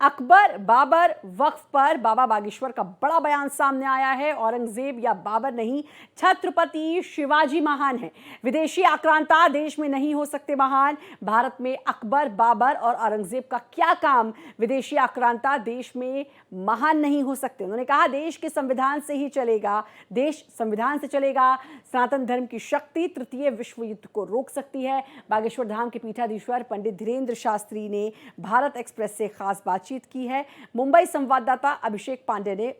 अकबर बाबर वक्फ पर बाबा बागेश्वर का बड़ा बयान सामने आया है। औरंगजेब या बाबर नहीं, छत्रपति शिवाजी महान है। विदेशी आक्रांता देश में नहीं हो सकते महान। भारत में अकबर बाबर और औरंगजेब का क्या काम? विदेशी आक्रांता देश में महान नहीं हो सकते। उन्होंने कहा देश के संविधान से ही चलेगा, देश संविधान से चलेगा। सनातन धर्म की शक्ति तृतीय विश्व युद्ध को रोक सकती है। बागेश्वर धाम के पीठाधीश्वर पंडित धीरेन्द्र शास्त्री ने भारत एक्सप्रेस से खास बातचीत की है। मुंबई संवाददाता अभिषेक पांडे ने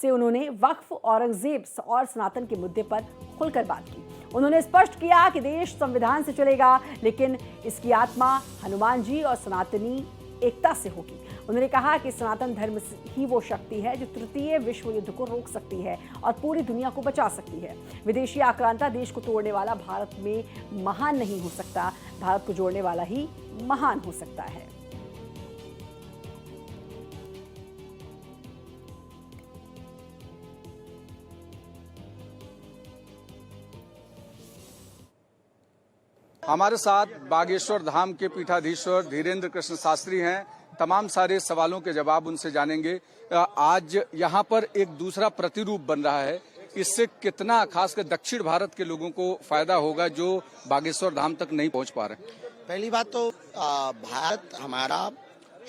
उन्होंने वक्फ, औरंगजेब और सनातन के मुद्दे पर खुलकर बात की। उन्होंने स्पष्ट किया कि देश संविधान से चलेगा, लेकिन इसकी आत्मा हनुमान जी और सनातनी एकता से होगी। उन्होंने कहा कि सनातन धर्म ही वो शक्ति है जो तृतीय विश्व युद्ध को रोक सकती है और पूरी दुनिया को बचा सकती है। विदेशी आक्रांता देश को तोड़ने वाला भारत में महान नहीं हो सकता, भारत को जोड़ने वाला ही महान हो सकता है। हमारे साथ बागेश्वर धाम के पीठाधीश्वर धीरेन्द्र कृष्ण शास्त्री हैं। तमाम सारे सवालों के जवाब उनसे जानेंगे। आज यहाँ पर एक दूसरा प्रतिरूप बन रहा है, इससे कितना खासकर दक्षिण भारत के लोगों को फायदा होगा जो बागेश्वर धाम तक नहीं पहुँच पा रहे? पहली बात तो भारत हमारा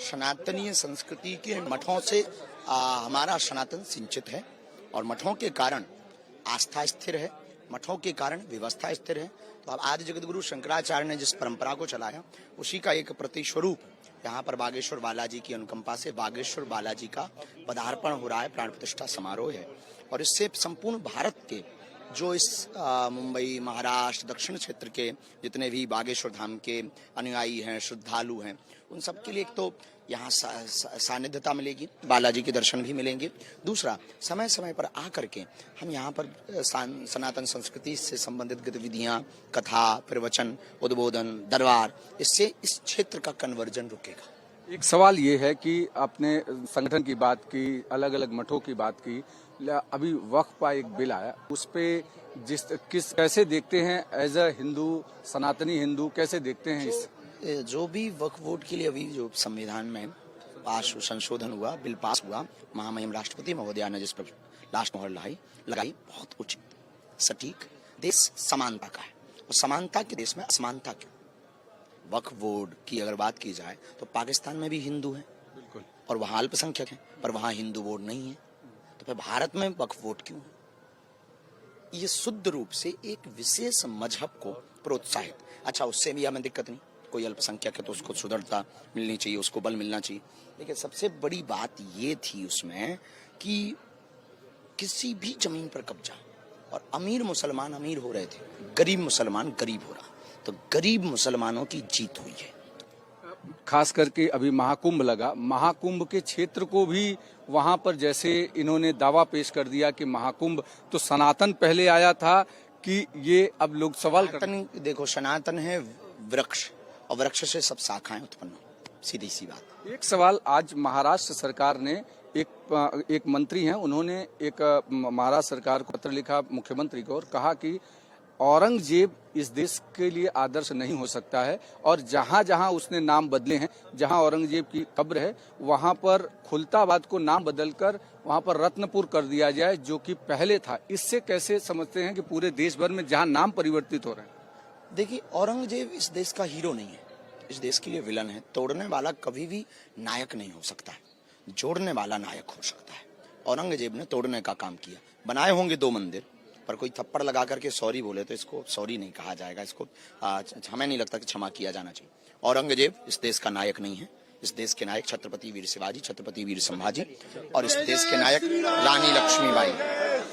सनातनीय संस्कृति के मठों से हमारा सनातन सिंचित है और मठों के कारण आस्था स्थिर है, मठों के कारण व्यवस्था स्थिर है। तो अब आज जगतगुरु शंकराचार्य ने जिस परंपरा को चलाया उसी का एक प्रतिस्वरूप यहाँ पर बागेश्वर बालाजी की अनुकंपा से बागेश्वर बालाजी का पदार्पण हो रहा है, प्राण प्रतिष्ठा समारोह है। और इससे संपूर्ण भारत के जो इस मुंबई, महाराष्ट्र, दक्षिण क्षेत्र के जितने भी बागेश्वर धाम के अनुयायी हैं, श्रद्धालु हैं, उन सब के लिए एक तो यहाँ सानिध्यता मिलेगी, बालाजी के दर्शन भी मिलेंगे। दूसरा, समय समय पर आकर के हम यहाँ पर सनातन संस्कृति से संबंधित गतिविधियाँ, कथा, प्रवचन, उद्बोधन, दरबार, इससे इस क्षेत्र का कन्वर्जन रुकेगा। एक सवाल ये है कि आपने संगठन की बात की, अलग अलग मठों की बात की, अभी वक्फ का एक बिल आया, उस पे कैसे देखते हैं एज अ हिंदू, सनातनी हिंदू कैसे देखते हैं इस? जो भी वक्फ बोर्ड के लिए अभी जो संविधान में पास संशोधन हुआ, बिल पास हुआ, महामहिम राष्ट्रपति महोदया ने जिस पर लास्ट मोहर लगाई, बहुत उचित, सटीक। देश समानता का है और समानता के देश में असमानता क्यों? वक्फ बोर्ड की अगर बात की जाए तो पाकिस्तान में भी हिंदू हैं बिल्कुल, और वहाँ अल्पसंख्यक हैं, पर वहाँ हिंदू बोर्ड नहीं है। तो फिर भारत में वक्फ बोर्ड क्यों है? ये शुद्ध रूप से एक विशेष मजहब को प्रोत्साहित, अच्छा उससे भी हमें दिक्कत नहीं, कोई अल्पसंख्यक है तो उसको सुदृढ़ता मिलनी चाहिए, उसको बल मिलना चाहिए। लेकिन सबसे बड़ी बात ये थी उसमें कि किसी भी जमीन पर कब्जा, और अमीर मुसलमान अमीर हो रहे थे, गरीब मुसलमान गरीब हो रहा, तो गरीब मुसलमानों की जीत हुई है। खास करके अभी महाकुंभ लगा, महाकुंभ के क्षेत्र को भी वहां पर जैसे इन्होंने दावा पेश कर दिया कि महाकुंभ तो सनातन पहले आया था, कि ये अब लोग सवाल देखो, सनातन है वृक्ष और वृक्ष से सब शाखाएं उत्पन्न, सीधी सी बात। एक सवाल, आज महाराष्ट्र सरकार ने एक मंत्री हैं, उन्होंने एक महाराष्ट्र सरकार को पत्र लिखा, मुख्यमंत्री को, और कहा कि औरंगजेब इस देश के लिए आदर्श नहीं हो सकता है, और जहां जहां उसने नाम बदले हैं, जहां औरंगजेब की कब्र है वहां पर खुलताबाद को नाम बदलकर वहां पर रत्नपुर कर दिया जाए, जो कि पहले था। इससे कैसे समझते हैं कि पूरे देश भर में जहां नाम परिवर्तित हो रहे हैं? देखिए, औरंगजेब इस देश का हीरो नहीं है, इस देश के लिए विलन है। तोड़ने वाला कभी भी नायक नहीं हो सकता है, जोड़ने वाला नायक हो सकता है। औरंगजेब ने तोड़ने का काम किया, बनाए होंगे 2 मंदिर, पर कोई थप्पड़ लगा करके सॉरी बोले तो इसको सॉरी नहीं कहा जाएगा, इसको हमें नहीं लगता कि क्षमा किया जाना चाहिए। औरंगजेब इस देश का नायक नहीं है, इस देश के नायक छत्रपति वीर शिवाजी, छत्रपति वीर संभाजी, और इस देश के नायक रानी लक्ष्मीबाई।